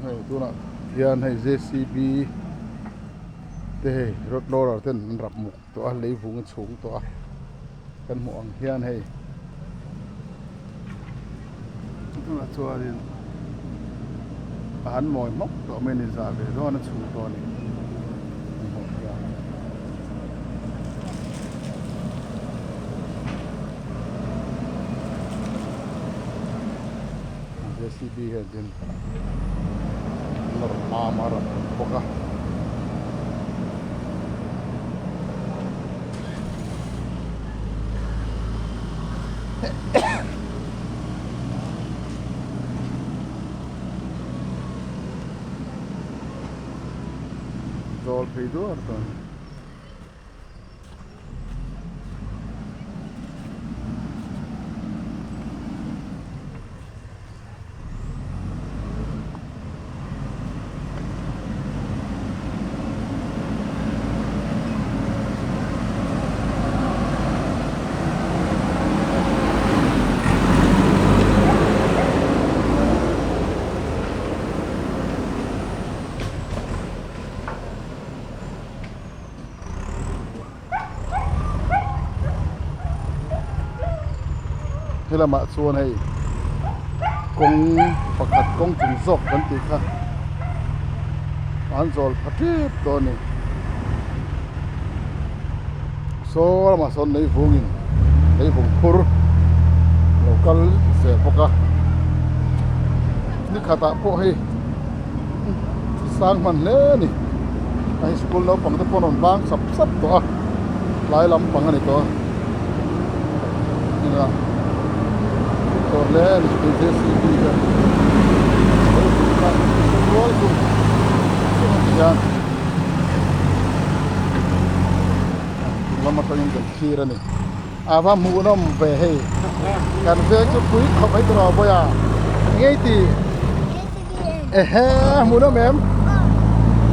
ให้ตัวน่ะเทียนให้ JCB เต้รถโลเราเต้นรับหมุกตัวเลยฝูงสูงตัวกันหมองเทียนให้ตัวน่ะตัวนี้อาหารหมอยมกตัวไม่นิสาเลยตัวนั้นสูงตัวนี้JCB kan jen normal pokok Zol peido artanให้ละมาส่วนให้กงประกัดกงจุงซอกกันติค่ะอันโซลพัดทิบตัวนี้โซ่ละมาส่วนในฝูงในฝูงคุรเราก็เสียพกะนี่ขาตาพวกให้สร้างมันเล่นี่ไอ้สกุลเราปังตะปนนบางสับตัวหลายลำปังอันนี้ตัวนี่นะตัวเล่นเป็นเทสซีดีกันร้อยตัวยันเรามาตั้งกันที่ระนี่อาว่ามูน้ำไปให้การเวกจะคุยเข้าไปตลอดบ่อยอ่ะไงตีเฮ้มูน้ำแม่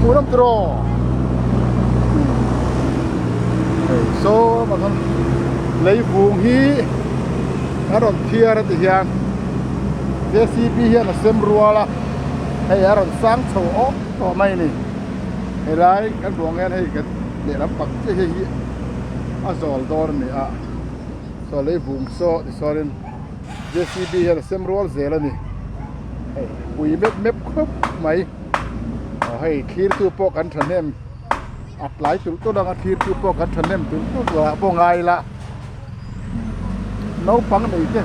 มูน้ำตรอโซ่มาทำเลยฟูงฮีอารมณ์เทียร์ติเฮียน JCB เฮียนเซมรัวละให้อารมณ์สร้างโฉมต่อไม่นี่ให้ไรกันดวงเงินให้กันเดี๋ยวรับปักเจ๊ฮีอาสอลดอร์นี่อ่ะสอลเลยบุ้งโซ่สอลิน JCB เฮียนเซมรัวเซลนี่ให้ปุยเม็ดครบไหมให้คีร์ตัวปอกันทันเนมอัดไหลจุดตัวดังคีร์ตัวปอกันทันเนมจุดตัวปองไงละน้องปังไหนเจ้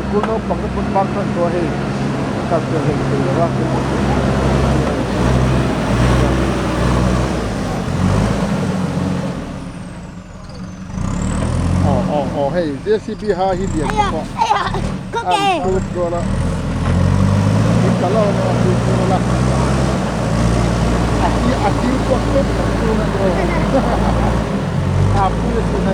คุณน้องปังก็คุณปังทั้งตัวให้กับตัวเองตัวว่าอ๋อให้ JCB หาหินเดียนก็ก็เก่งพูดตัวละคิดกันแล้วนะพูดตัวละอาชีพก็เป็นตัวนั่นเองพูดตัวไหน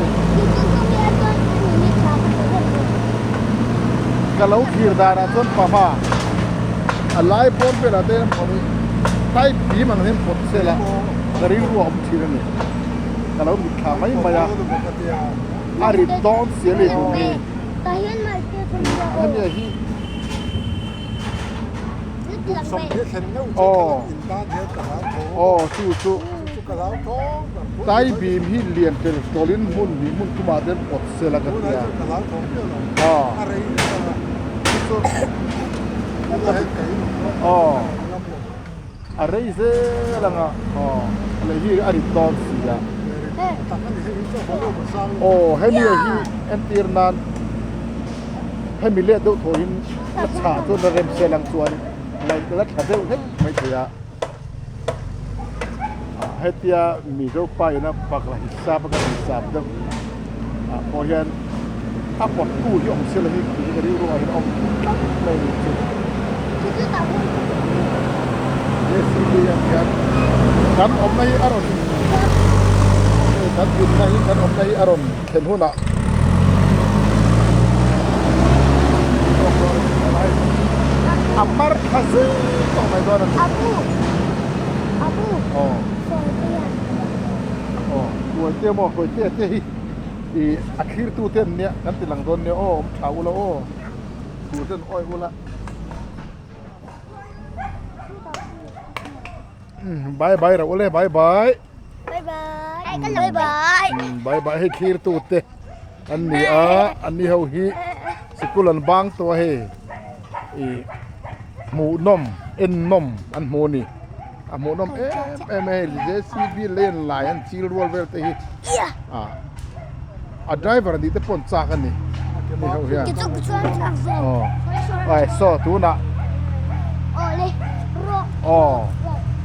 kalau kirdara ton pama alai pon pe late poni tai pi man hem pot sela dari ru om thirani kalau mikha mai maya ari don sele ni tahian mai te thunga ani hi som thế khen nâu in ta thế cả chu cả lão thó tai bim hi lian tel tolin mun ni mun kuma den pot sela ka ya cả lão thóอะไรเสียละงะอะไรที่อริตอนสิละให้มีที่เอ็นตีร์นันให้มีเลือดดูโถหินรัชาตัวเริ่มเซลังส่วนอะไรรัชาเจ้าเฮ้ยไม่เสียให้เตียมีเจ้าไปนะปากละหิสาปากละหิสาบดังพอเห็นถ้าปลดกู้ที่องค์เซลล์ที่จะได้รู้ว่าเห็นองค์ไม่รู้จุดJCB อย่างนี้กันอมในอารมณ์กันอยู่ในกันอมในอารมณ์เห็นหัวหน้าอัมมาร์คัสต้องไม่ก่อนนะอาบูก๋วยเตี๋ยวหม้อก๋วยเตี๋ยวที่อีอาคีร์ตูเต้นเนี่ยกันติดหลังโดนเนี่ยชาวละตู้เต้นอ้อยอุละ บายบายเราเลยบายบาย บายบายไอ้กันเลยบาย บายบายให้คีรตูเตอันนี้อันนี้เฮาฮีสกุลันบางตัวเฮอีหมูนมเอ็นนมอันหมูนี่หมูนมเอ็มเจซีบีเลนไลน์อันชิลรัวเวลเตฮีไดรเวอร์นี่เตปนซากันนี่นี่เฮาฮี กิจกรรมทางโซ่ ไอ้โซ่ตูน่ะ โอ้เลยโร อ๋อ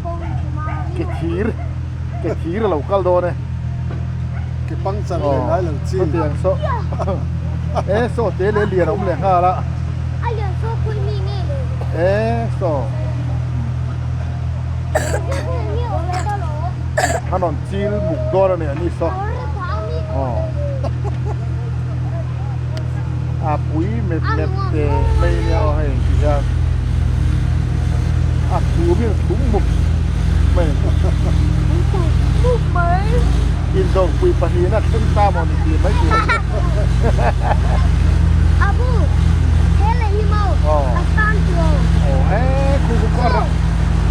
คงมา เกทีร์เรากัลโดเนี่ย cái băng sẵn lên lại lần โซ่ chi เตียงโซ่โซ่เตะเลียนเลยห้าละ ไอ้เรื่องโซ่คุยมีนี่เลย โซ่ นี่โอ้เลยตลอด ถนนจีนหมุกโดนเนี่ยนี่โซ่ โอ้เลยขวามี อ๋อปุ๋ยเม็ดเตะไม่เนี่ยเอาให้ที่จะถูมีถุงหมุกไม่ บุกไหม กินดอกปุ๋ยปะนีน่ะขึ้นตามอนดีไม่กิน อาบูเฮเลยฮิโมอัสตันโต โอ้คุณก็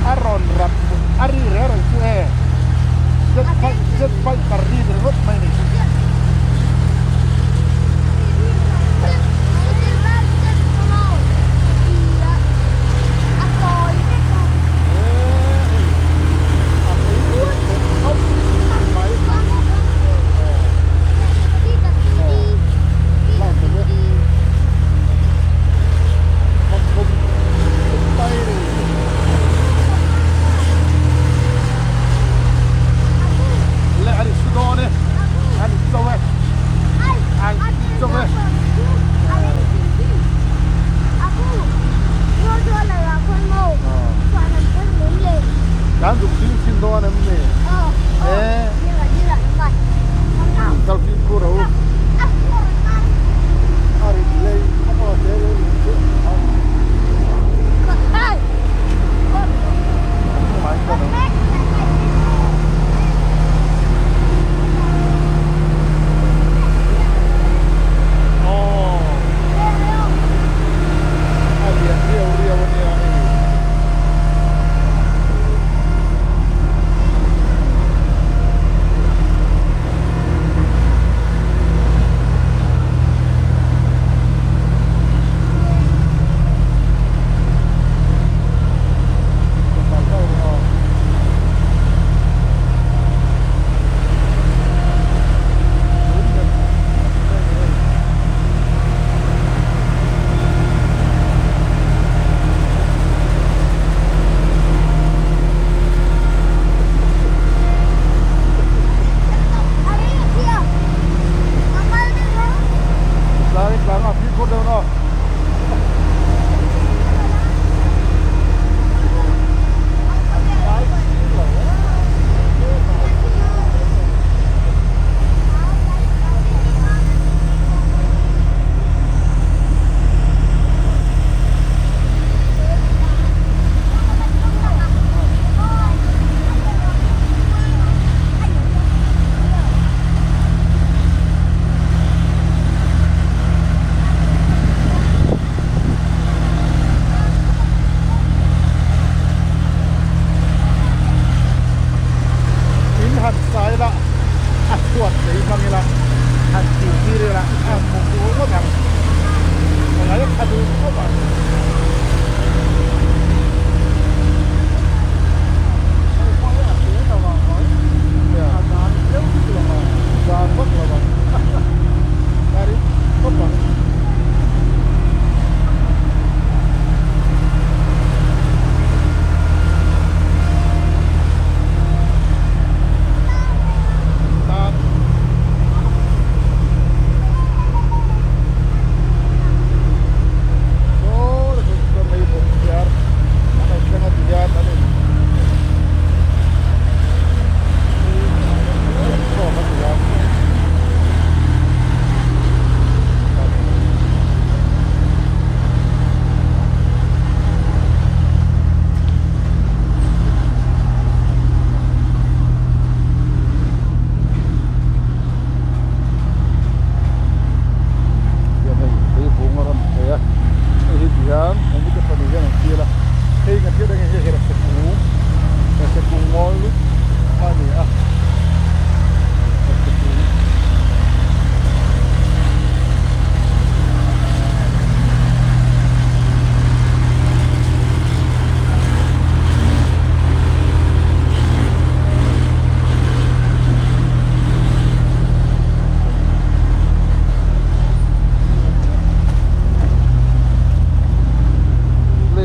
อารอนรับอารีเรื่องช่วยจะไปปารีสรถไม่นี่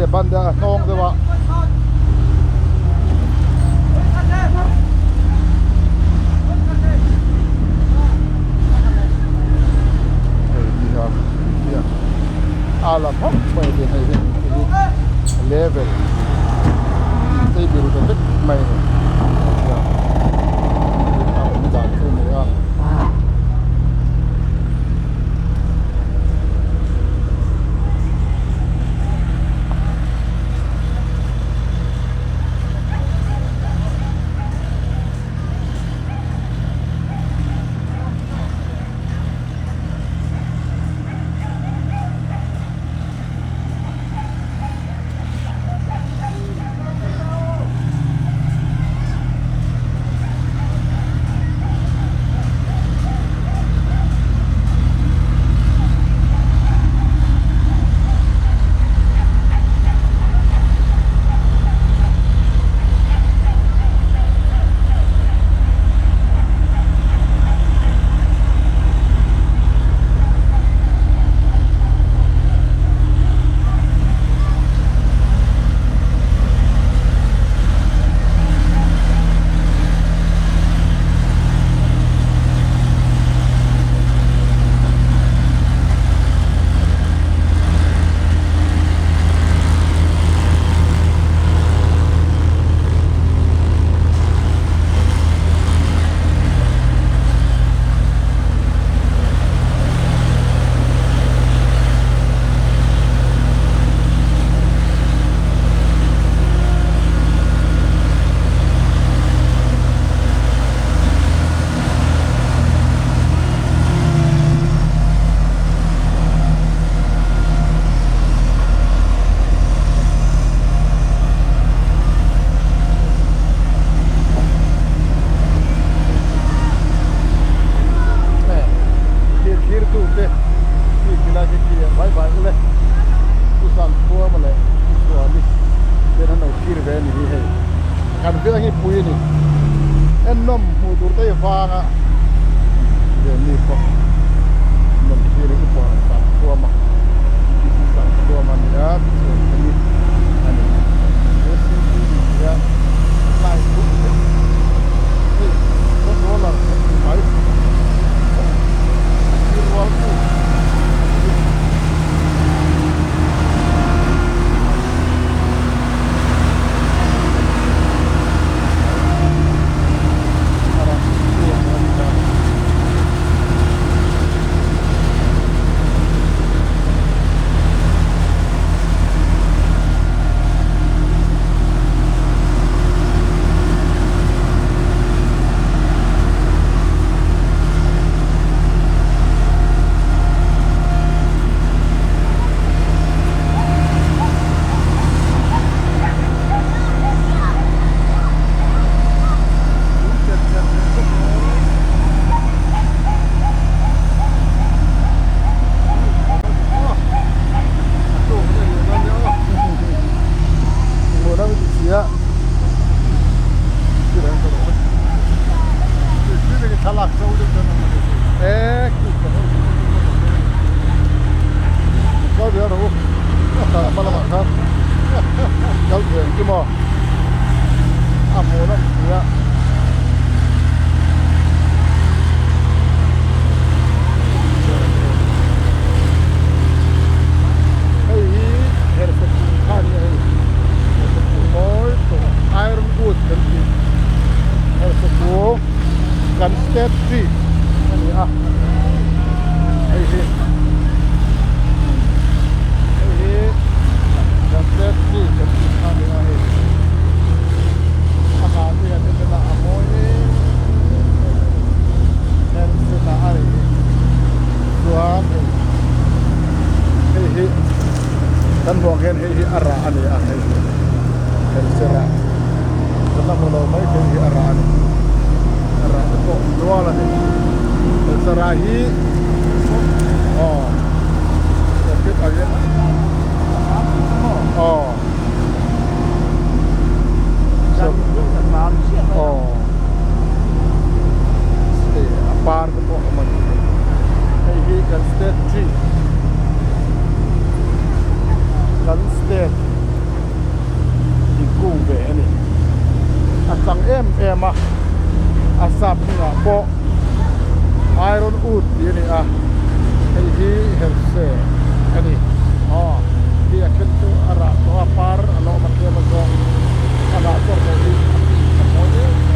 đây ban đã nong rồi bạn alam hok mai de hai level tây biru da tek mai ya da tu ne ya nom mu tur tay fanga de ni ko nom kiri ko sa tua ma sa tua ma ya so ni ani ya lai ku ko ko la mai ni ro ku mah asap ni po iron wood ini hi herse ani dia kentu ara to apar alo makia mago ala to ni moje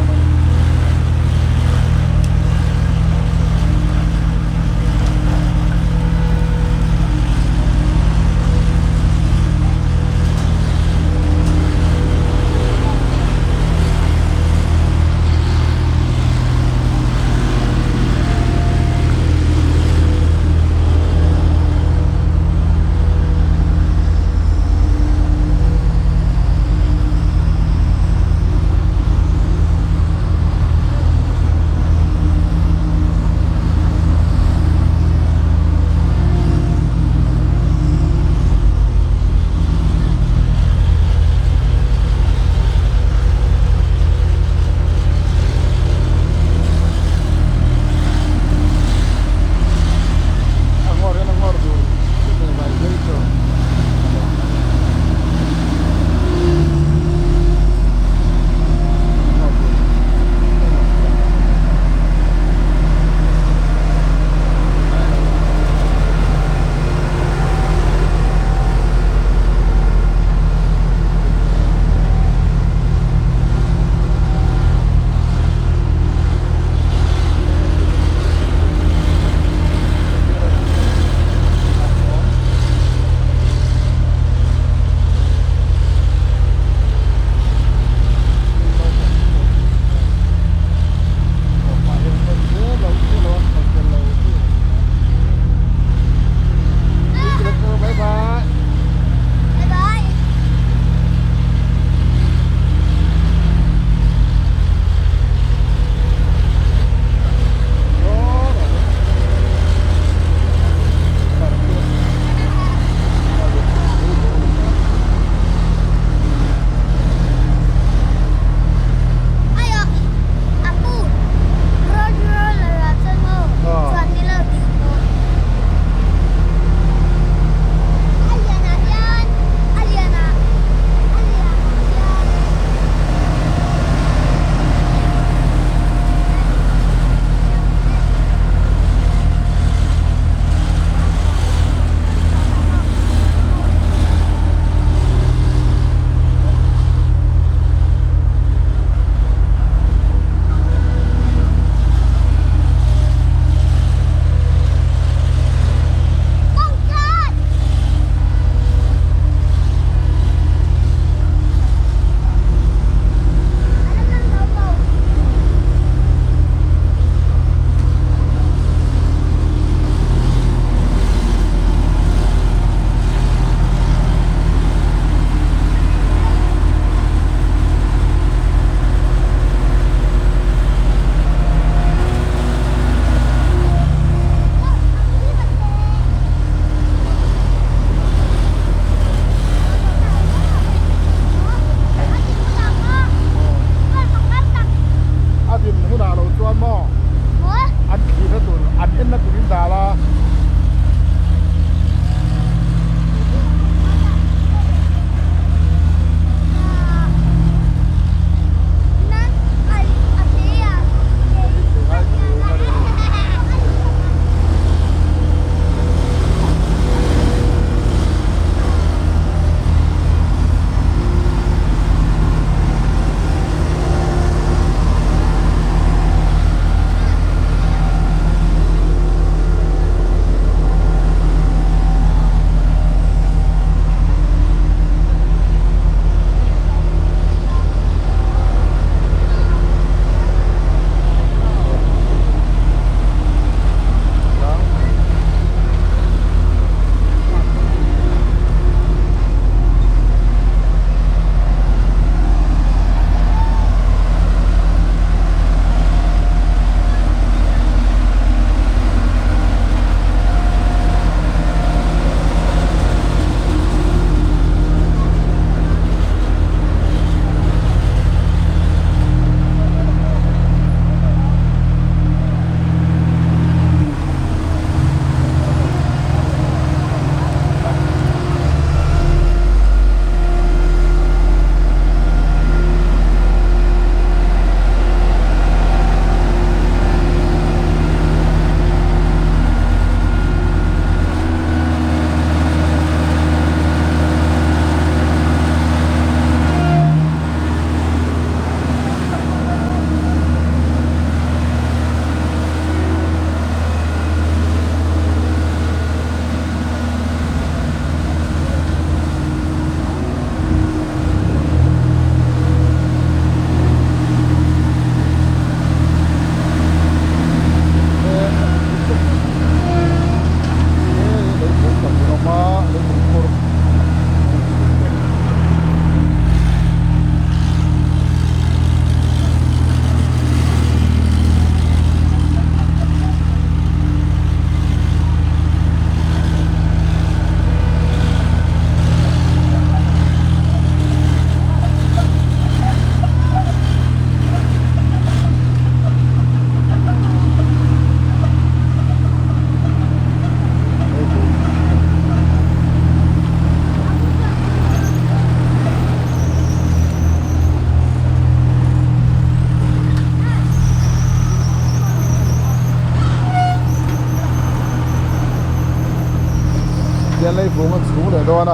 vùng ăn xuống để đó nè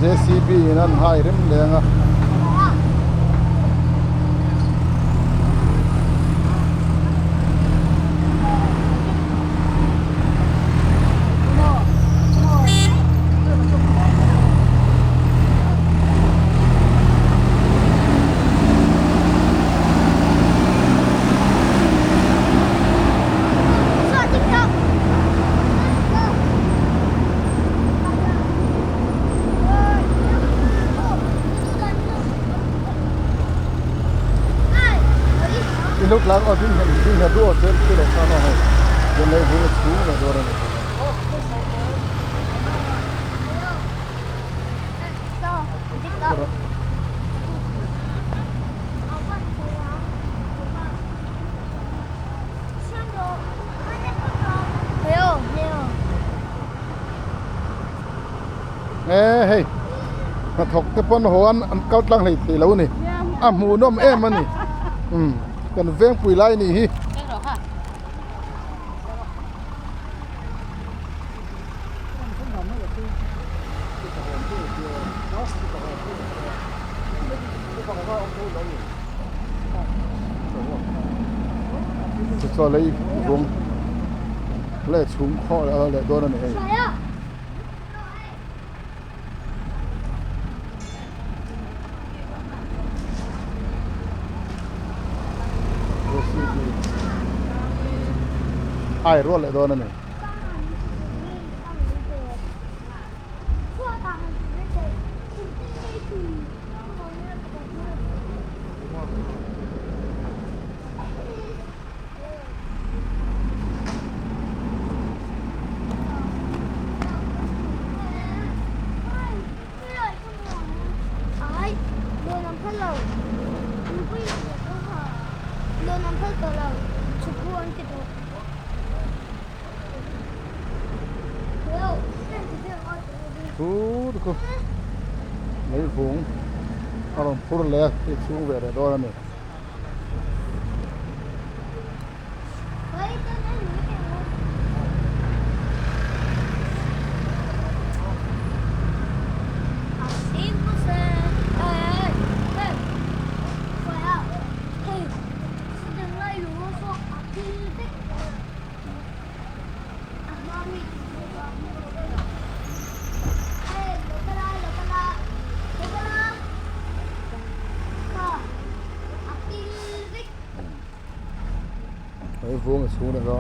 JCB nên hai rem đèn à lúc láng ở bên nhà đua trên cái đầu sao này bên đây vùng xuống là đua này ê hey mà thọc cái con hồ ăn cao lăng này thì lâu nè mù nôm em anh nèกันเวียงปุ๋ยไล่นี่ฮิจะชอบเลยวงเล่ชุ่มคอแล้วเล่โดนอะไรไอ้รถเลยโดนนั่นเองทุกคนไม่ฟุ้งอารมณ์พูดเลยที่สูงเวรโดนนี่ไอ้ฟุ้งสูงเลยก็